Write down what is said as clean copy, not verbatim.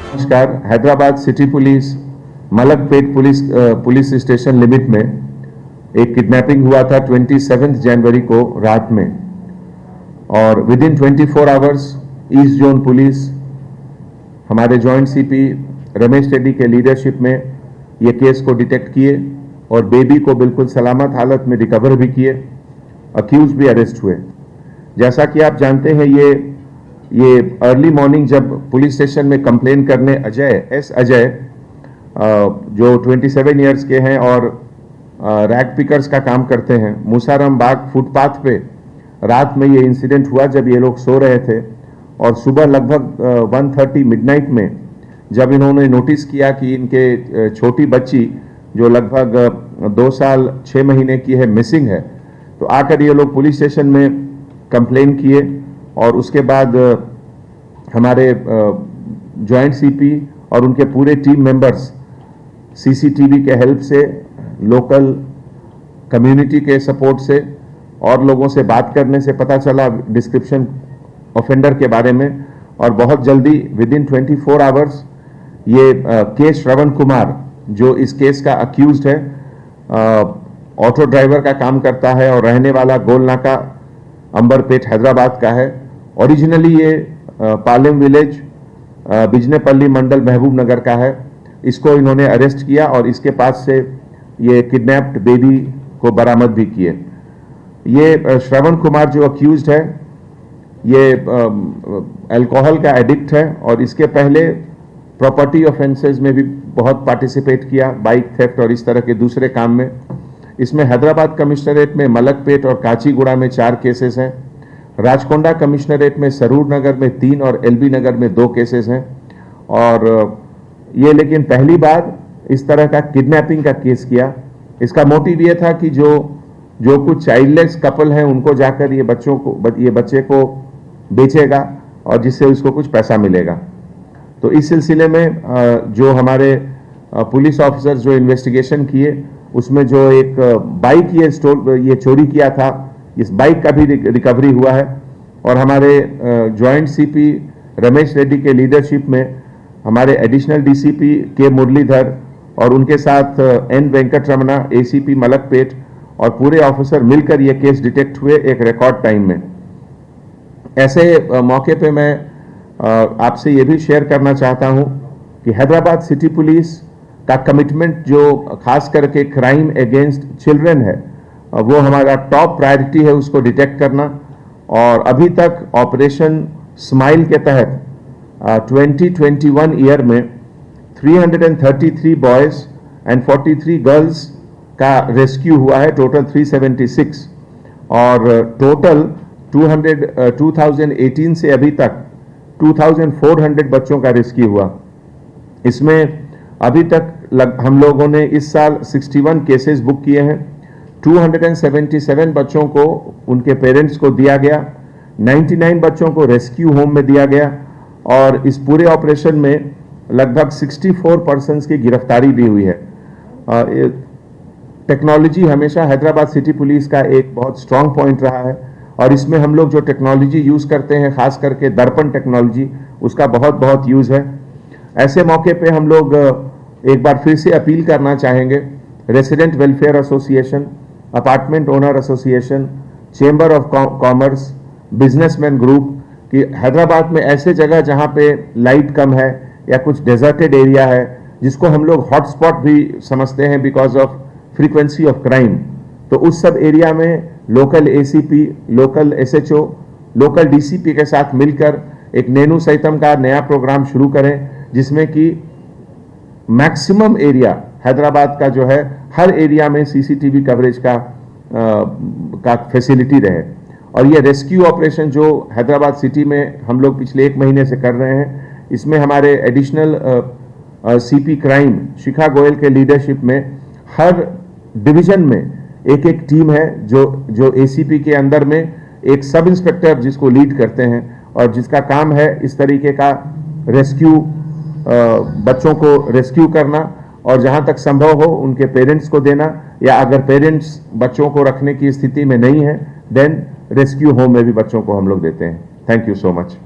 नमस्कार। Hyderabad city police Malakpet police station limit में एक किडनैपिंग हुआ था 27 जनवरी को रात में, और with in 24 hours east zone police हमारे जॉइंट सीपी रमेश रेड्डी के लीडरशिप में ये केस को डिटेक्ट किए और बेबी को बिल्कुल सलामत हालत में रिकवर भी किए। अक्यूज भी अरेस्ट हुए। जैसा कि आप जानते हैं, ये अर्ली मॉर्निंग जब पुलिस स्टेशन में कंप्लेन करने अजय जो 27 इयर्स के हैं और रैग पिकर्स का काम करते हैं, मूसाराम बाग फुटपाथ पे रात में ये इंसिडेंट हुआ जब ये लोग सो रहे थे। और सुबह लगभग 1:30 मिडनाइट में जब इन्होंने नोटिस किया कि इनके छोटी बच्ची जो लगभग 2 साल 6 महीने की है मिसिंग है, तो आकर ये लोग पुलिस स्टेशन में कंप्लेन किए। और उसके बाद हमारे जॉइंट सीपी और उनके पूरे टीम मेंबर्स सीसीटीवी के हेल्प से, लोकल कम्युनिटी के सपोर्ट से और लोगों से बात करने से पता चला डिस्क्रिप्शन ऑफेंडर के बारे में, और बहुत जल्दी विद इन 24 आवर्स ये के श्रवण कुमार जो इस केस का अक्यूज्ड है, ऑटो ड्राइवर का काम करता है और रहने वाला गोलनाका अंबरपेट हैदराबाद का है। ओरिजिनली ये पालेम विलेज बिजनेपल्ली मंडल महबूब नगर का है। इसको इन्होंने अरेस्ट किया और इसके पास से ये किडनैप्ड बेबी को बरामद भी किए। ये श्रवण कुमार जो अक्यूज्ड है, ये अल्कोहल का एडिक्ट है और इसके पहले प्रॉपर्टी ऑफेंसेस में भी बहुत पार्टिसिपेट किया, बाइक थेफ्ट और इस तरह के दूसरे काम में। इसमें हैदराबाद कमिश्नरेट में मलकपेट और काचीगुड़ा में 4 केसेस हैं, राजकोंडा कमिश्नरेट में सरूर नगर में 3 और एलबी नगर में 2 केसेस हैं। और ये लेकिन पहली बार इस तरह का किडनैपिंग का केस किया। इसका मोटिव ये था कि जो कुछ चाइल्डलेस कपल हैं उनको जाकर ये बच्चे को बेचेगा और जिससे उसको कुछ पैसा मिलेगा। तो इस सिलसिले में जो हमारे पुलिस ऑफिसर्स जो इन्वेस्टिगेशन किए, उसमें जो एक बाइक ये चोरी किया था, इस बाइक का भी रिकवरी हुआ है। और हमारे जॉइंट सीपी रमेश रेड्डी के लीडरशिप में हमारे एडिशनल डीसीपी के मुरलीधर और उनके साथ एन वेंकटरमणा एसीपी मलकपेट और पूरे ऑफिसर मिलकर ये केस डिटेक्ट हुए एक रिकॉर्ड टाइम में। ऐसे मौके पे मैं आपसे ये भी शेयर करना चाहता हूं कि हैदराबाद सिटी पुलिस का कमिटमेंट जो खास करके क्राइम अगेंस्ट चिल्ड्रन है, वो हमारा टॉप प्रायोरिटी है, उसको डिटेक्ट करना। और अभी तक ऑपरेशन स्माइल के तहत 2021 ईयर में 333 बॉयज एंड 43 गर्ल्स का रेस्क्यू हुआ है, टोटल 376। और टोटल 2018 से अभी तक 2400 बच्चों का रेस्क्यू हुआ। इसमें अभी तक हम लोगों ने इस साल 61 केसेस बुक किए हैं। 277 बच्चों को उनके पेरेंट्स को दिया गया, 99 बच्चों को रेस्क्यू होम में दिया गया और इस पूरे ऑपरेशन में लगभग 64 पर्सन्स की गिरफ्तारी भी हुई है। टेक्नोलॉजी हमेशा हैदराबाद सिटी पुलिस का एक बहुत स्ट्रांग पॉइंट रहा है और इसमें हम लोग जो टेक्नोलॉजी यूज़ करते हैं, खास करके दर्पण टेक्नोलॉजी, उसका बहुत यूज़ है। ऐसे मौके पे हम लोग एक बार फिर से अपील करना चाहेंगे resident welfare association, apartment owner association, chamber of commerce, businessman group कि हैदराबाद में ऐसे जगह जहां पे लाइट कम है या कुछ डेजर्टेड एरिया है, जिसको हम लोग हॉटस्पॉट भी समझते हैं because of frequency of crime, तो उस सब एरिया में local ACP, local SHO, local DCP के साथ मिलकर एक नेनु सैतम का नया प्रोग्राम शुरू करें, जिसमें कि मैक्सिमम एरिया हैदराबाद का जो है, हर एरिया में सीसीटीवी कवरेज का फैसिलिटी रहे। और ये रेस्क्यू ऑपरेशन जो हैदराबाद सिटी में हम लोग पिछले 1 महीने से कर रहे हैं, इसमें हमारे एडिशनल सीपी क्राइम शिखा गोयल के लीडरशिप में हर डिवीजन में एक टीम है जो एसीपी के अंदर में एक सब इंस्पेक्टर जिसको लीड करते हैं और जिसका काम है इस तरीके का रेस्क्यू, बच्चों को रेस्क्यू करना और जहां तक संभव हो उनके पेरेंट्स को देना, या अगर पेरेंट्स बच्चों को रखने की स्थिति में नहीं है देन रेस्क्यू होम में भी बच्चों को हम लोग देते हैं। Thank you so much.